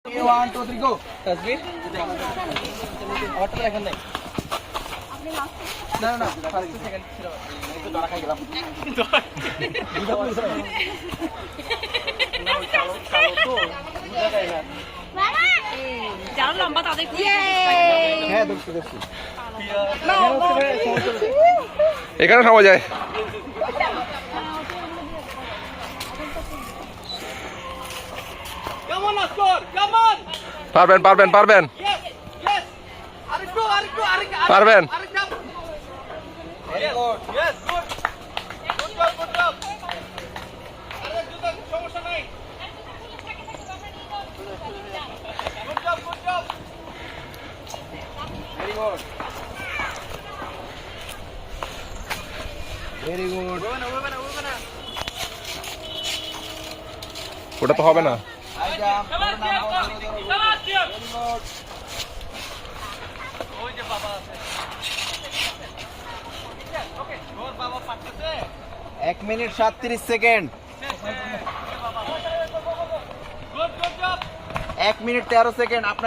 1 2 3 গো Tasbir auto এখন নাই না না ফার্স্ট সেকেন্ড ছিল এই তো ধরা খাই গেলাম না চালো তো বুঝা যায় না যারা লম্বা তাদের খুব হ্যাঁ দেখছি এখানে খাওয়া যায়। কেমন স্কোর কেমন পারবেন পারবেন পারবেন ইয়েস আরেকটু পারবেন। Very good yes good good job আরে দুটো সমস্যা নাই good job very good very good ওটা তো হবে না। আইজা ওই যে বাবা আছে ওকে ওর বাবা পাঠাচ্ছে 1 minute 37 second good job 1 minute 13 second আপনার